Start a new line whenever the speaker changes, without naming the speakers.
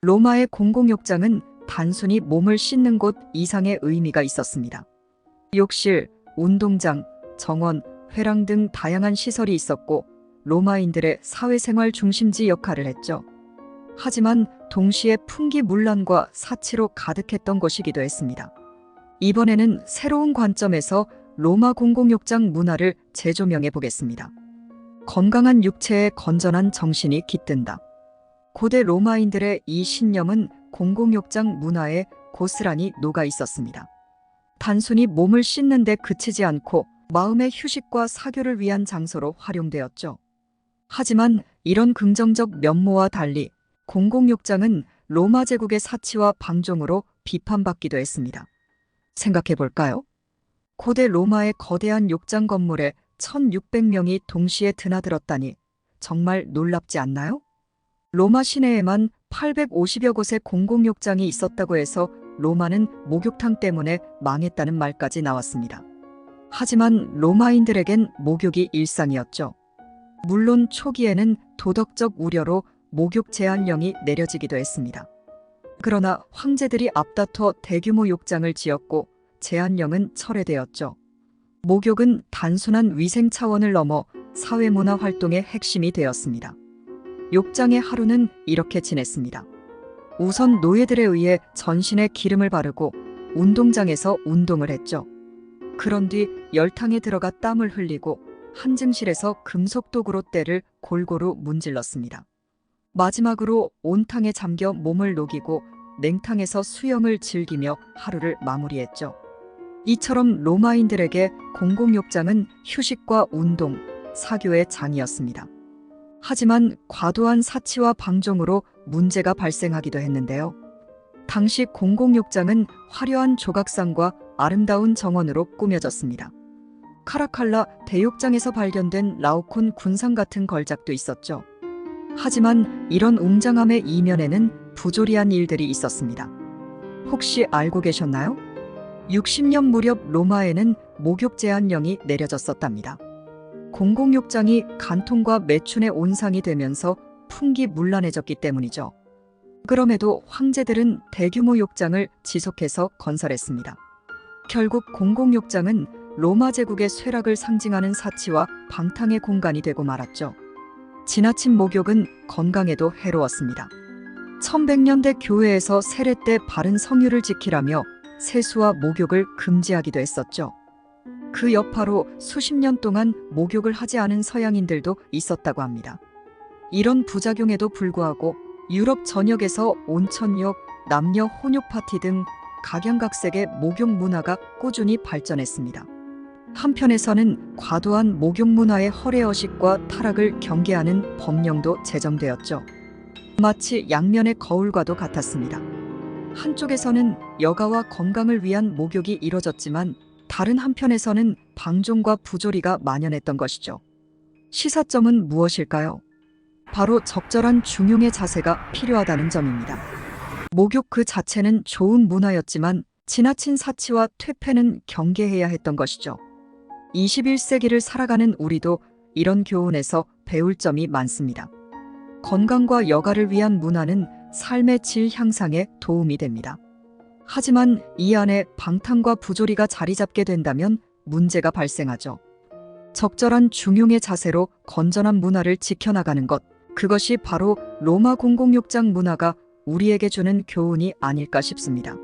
로마의 공공욕장은 단순히 몸을 씻는 곳 이상의 의미가 있었습니다. 욕실, 운동장, 정원, 회랑 등 다양한 시설이 있었고 로마인들의 사회생활 중심지 역할을 했죠. 하지만 동시에 풍기문란과 사치로 가득했던 곳이기도 했습니다. 이번에는 새로운 관점에서 로마 공공욕장 문화를 재조명해 보겠습니다. 건강한 육체에 건전한 정신이 깃든다. 고대 로마인들의 이 신념은 공공욕장 문화에 고스란히 녹아 있었습니다. 단순히 몸을 씻는 데 그치지 않고 마음의 휴식과 사교를 위한 장소로 활용되었죠. 하지만 이런 긍정적 면모와 달리 공공욕장은 로마 제국의 사치와 방종으로 비판받기도 했습니다. 생각해 볼까요? 고대 로마의 거대한 욕장 건물에 1600명이 동시에 드나들었다니 정말 놀랍지 않나요? 로마 시내에만 850여 곳의 공공욕장이 있었다고 해서 로마는 목욕탕 때문에 망했다는 말까지 나왔습니다. 하지만 로마인들에겐 목욕이 일상이었죠. 물론 초기에는 도덕적 우려로 목욕 제한령이 내려지기도 했습니다. 그러나 황제들이 앞다퉈 대규모 욕장을 지었고 제한령은 철회되었죠. 목욕은 단순한 위생 차원을 넘어 사회문화 활동의 핵심이 되었습니다. 욕장의 하루는 이렇게 지냈습니다. 우선 노예들에 의해 전신에 기름을 바르고 운동장에서 운동을 했죠. 그런 뒤 열탕에 들어가 땀을 흘리고 한증실에서 금속도구로 때를 골고루 문질렀습니다. 마지막으로 온탕에 잠겨 몸을 녹이고 냉탕에서 수영을 즐기며 하루를 마무리했죠. 이처럼 로마인들에게 공공욕장은 휴식과 운동, 사교의 장이었습니다. 하지만 과도한 사치와 방종으로 문제가 발생하기도 했는데요. 당시 공공욕장은 화려한 조각상과 아름다운 정원으로 꾸며졌습니다. 카라칼라 대욕장에서 발견된 라오콘 군상 같은 걸작도 있었죠. 하지만 이런 웅장함의 이면에는 부조리한 일들이 있었습니다. 혹시 알고 계셨나요? 60년 무렵 로마에는 목욕 제한령이 내려졌었답니다. 공공욕장이 간통과 매춘의 온상이 되면서 풍기문란해졌기 때문이죠. 그럼에도 황제들은 대규모 욕장을 지속해서 건설했습니다. 결국 공공욕장은 로마 제국의 쇠락을 상징하는 사치와 방탕의 공간이 되고 말았죠. 지나친 목욕은 건강에도 해로웠습니다. 1100년대 교회에서 세례 때 바른 성유를 지키라며 세수와 목욕을 금지하기도 했었죠. 그 여파로 수십 년 동안 목욕을 하지 않은 서양인들도 있었다고 합니다. 이런 부작용에도 불구하고 유럽 전역에서 온천욕, 남녀 혼욕 파티 등 각양각색의 목욕 문화가 꾸준히 발전했습니다. 한편에서는 과도한 목욕 문화의 허례허식과 타락을 경계하는 법령도 제정되었죠. 마치 양면의 거울과도 같았습니다. 한쪽에서는 여가와 건강을 위한 목욕이 이뤄졌지만 다른 한편에서는 방종과 부조리가 만연했던 것이죠. 시사점은 무엇일까요? 바로 적절한 중용의 자세가 필요하다는 점입니다. 목욕 그 자체는 좋은 문화였지만 지나친 사치와 퇴폐는 경계해야 했던 것이죠. 21세기를 살아가는 우리도 이런 교훈에서 배울 점이 많습니다. 건강과 여가를 위한 문화는 삶의 질 향상에 도움이 됩니다. 하지만 이 안에 방탕과 부조리가 자리 잡게 된다면 문제가 발생하죠. 적절한 중용의 자세로 건전한 문화를 지켜나가는 것, 그것이 바로 로마 공공욕장 문화가 우리에게 주는 교훈이 아닐까 싶습니다.